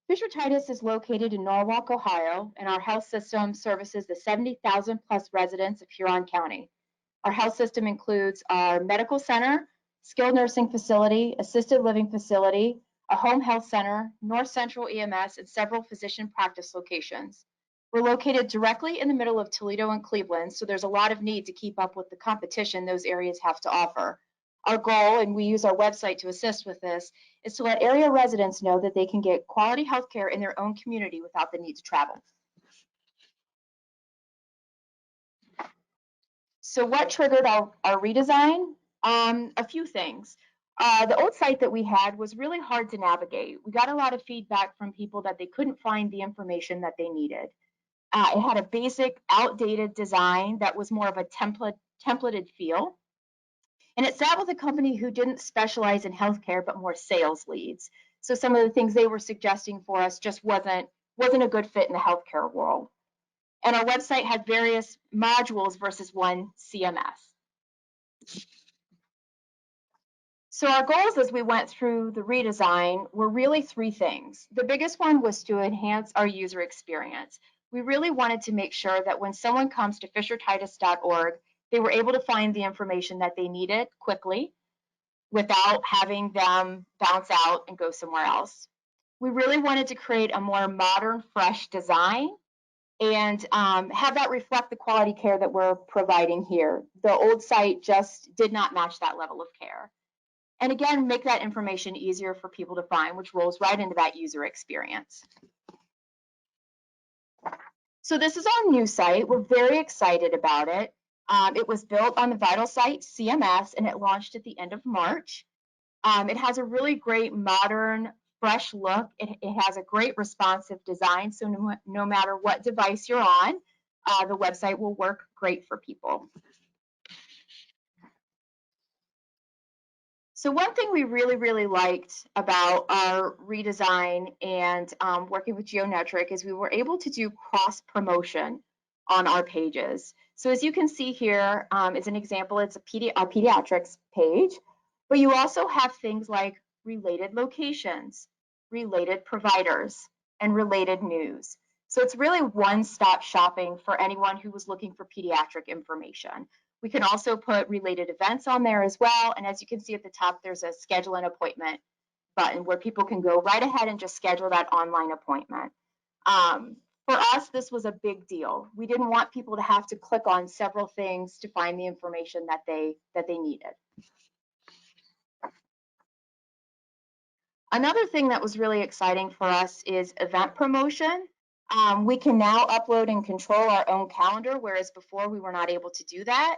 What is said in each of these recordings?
Fisher Titus is located in Norwalk, Ohio, and our health system services the 70,000 plus residents of Huron County. Our health system includes our medical center, skilled nursing facility, assisted living facility, a home health center, North Central EMS, and several physician practice locations. We're located directly in the middle of Toledo and Cleveland, so there's a lot of need to keep up with the competition those areas have to offer. Our goal, and we use our website to assist with this, is to let area residents know that they can get quality health care in their own community without the need to travel. So what triggered our redesign? A few things. The old site that we had was really hard to navigate. We got a lot of feedback from people that they couldn't find the information that they needed. It had a basic, outdated design that was more of a templated feel. And it sat with a company who didn't specialize in healthcare, but more sales leads. So some of the things they were suggesting for us just wasn't a good fit in the healthcare world. And our website had various modules versus one CMS. So our goals as we went through the redesign were really three things. The biggest one was to enhance our user experience. We really wanted to make sure that when someone comes to fishertitus.org, they were able to find the information that they needed quickly without having them bounce out and go somewhere else. We really wanted to create a more modern, fresh design and have that reflect the quality care that we're providing here. The old site just did not match that level of care. And again, make that information easier for people to find, which rolls right into that user experience. So this is our new site. We're very excited about it. It was built on the Vital Site CMS, and it launched at the end of March. It has a really great modern, fresh look. It has a great responsive design, so no matter what device you're on, the website will work great for people. So one thing we really liked about our redesign and working with Geometric is we were able to do cross promotion on our pages. So as you can see here, as an example, it's a pediatrics page, but you also have things like related locations, related providers, and related news. So it's really one-stop shopping for anyone who was looking for pediatric information. We can also put related events on there as well. And as you can see at the top, there's a schedule an appointment button where people can go right ahead and just schedule that online appointment. For us, this was a big deal. We didn't want people to have to click on several things to find the information that they needed. Another thing that was really exciting for us is event promotion. We can now upload and control our own calendar, whereas before we were not able to do that.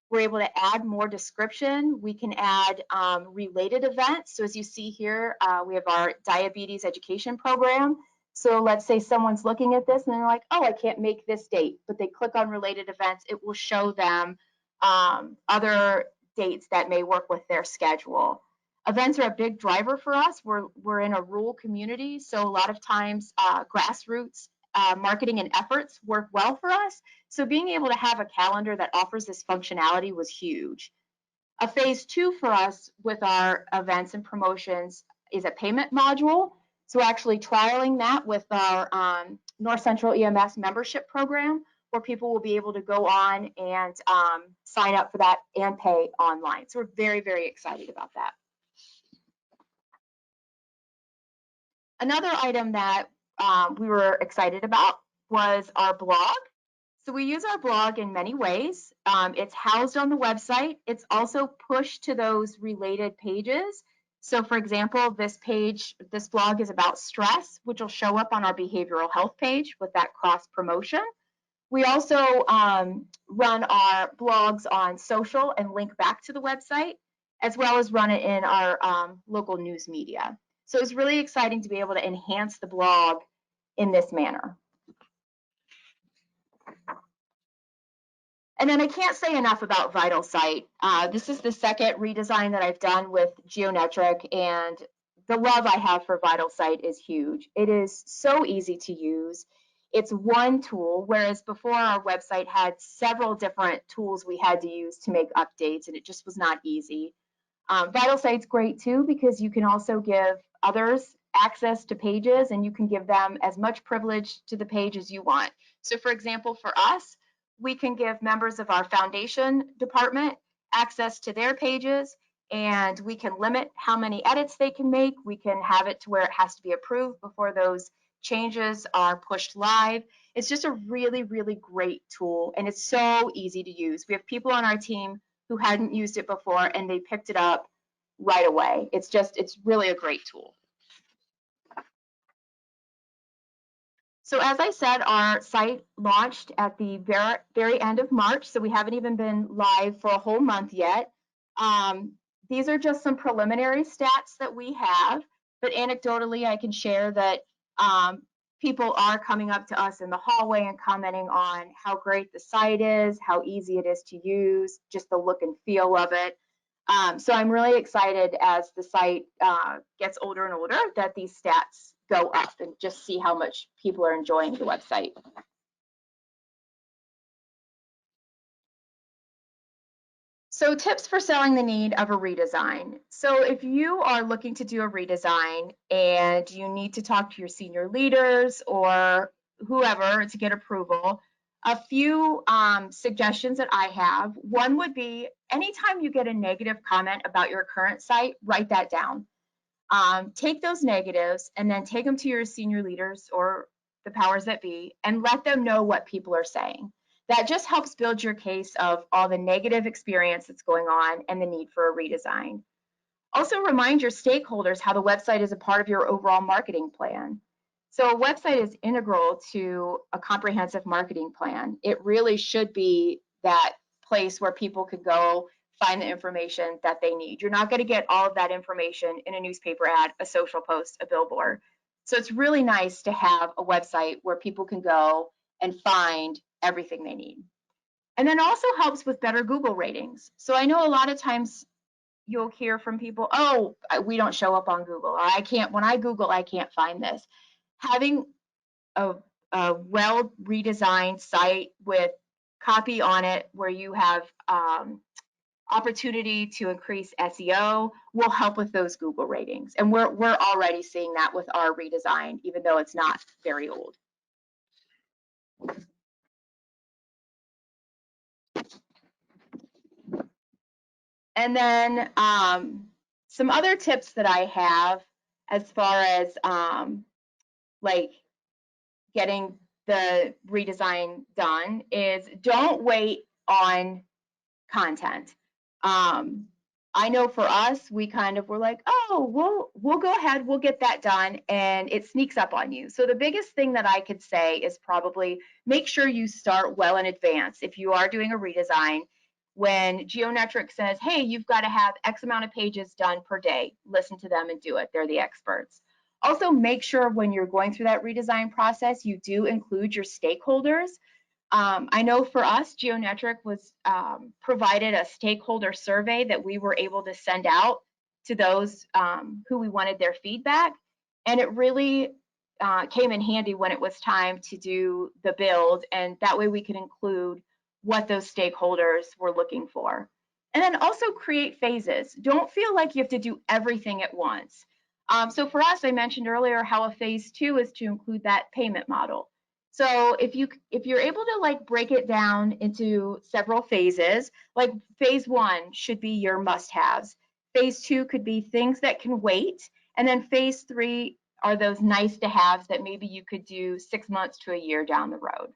We're able to add more description. We can add related events. So as you see here, we have our diabetes education program. So let's say someone's looking at this and they're like, oh, I can't make this date, but they click on related events. It will show them other dates that may work with their schedule. Events are a big driver for us. We're in a rural community, so a lot of times grassroots marketing and efforts work well for us. So being able to have a calendar that offers this functionality was huge. A phase 2 for us with our events and promotions is a payment module. So actually trialing that with our North Central EMS membership program, where people will be able to go on and sign up for that and pay online. So we're very excited about that. Another item that we were excited about was our blog. So we use our blog in many ways. It's housed on the website. It's also pushed to those related pages. So for example, this blog is about stress, which will show up on our behavioral health page with that cross promotion. We also run our blogs on social and link back to the website, as well as run it in our local news media. So it's really exciting to be able to enhance the blog in this manner. And then I can't say enough about Vital Site. This is the second redesign that I've done with Geometric, and the love I have for Vital Site is huge. It is so easy to use. It's one tool, whereas before our website had several different tools we had to use to make updates, and it just was not easy. Vital Site's great too, because you can also give others access to pages, and you can give them as much privilege to the page as you want. So for example, for us, we can give members of our foundation department access to their pages, and we can limit how many edits they can make. We can have it to where it has to be approved before those changes are pushed live. It's just a really, really great tool, and it's so easy to use. We have people on our team who hadn't used it before, and they picked it up right away. It's really a great tool. So as I said, our site launched at the very end of March, so we haven't even been live for a whole month yet. These are just some preliminary stats that we have, but anecdotally, I can share that people are coming up to us in the hallway and commenting on how great the site is, how easy it is to use, just the look and feel of it. So I'm really excited as the site gets older and older that these stats go up and just see how much people are enjoying the website. So tips for selling the need of a redesign. So if you are looking to do a redesign and you need to talk to your senior leaders or whoever to get approval, a few suggestions that I have. One would be anytime you get a negative comment about your current site, write that down. Take those negatives and then take them to your senior leaders or the powers that be and let them know what people are saying. That just helps build your case of all the negative experience that's going on and the need for a redesign. Also remind your stakeholders how the website is a part of your overall marketing plan. So a website is integral to a comprehensive marketing plan. It really should be that place where people could go find the information that they need. You're not going to get all of that information in a newspaper ad, a social post, a billboard. So it's really nice to have a website where people can go and find everything they need. And then also helps with better Google ratings. So I know a lot of times you'll hear from people, oh, we don't show up on Google, or I can't, when I Google, I can't find this. Having a well redesigned site with copy on it where you have opportunity to increase SEO will help with those Google ratings. And we're already seeing that with our redesign, even though it's not very old. And then some other tips that I have as far as like getting the redesign done is don't wait on content. I know for us, we kind of were like, oh, we'll go ahead, we'll get that done, and it sneaks up on you. So the biggest thing that I could say is probably make sure you start well in advance. If you are doing a redesign, when Geometric says, hey, you've got to have X amount of pages done per day, listen to them and do it. They're the experts. Also, make sure when you're going through that redesign process, you do include your stakeholders. I know for us, Geometric was provided a stakeholder survey that we were able to send out to those who we wanted their feedback. And it really came in handy when it was time to do the build. And that way we could include what those stakeholders were looking for. And then also create phases. Don't feel like you have to do everything at once. So for us, I mentioned earlier how a phase 2 is to include that payment model. So if you're able to like break it down into several phases, like phase 1 should be your must-haves. Phase 2 could be things that can wait, and then phase 3 are those nice-to-haves that maybe you could do 6 months to a year down the road.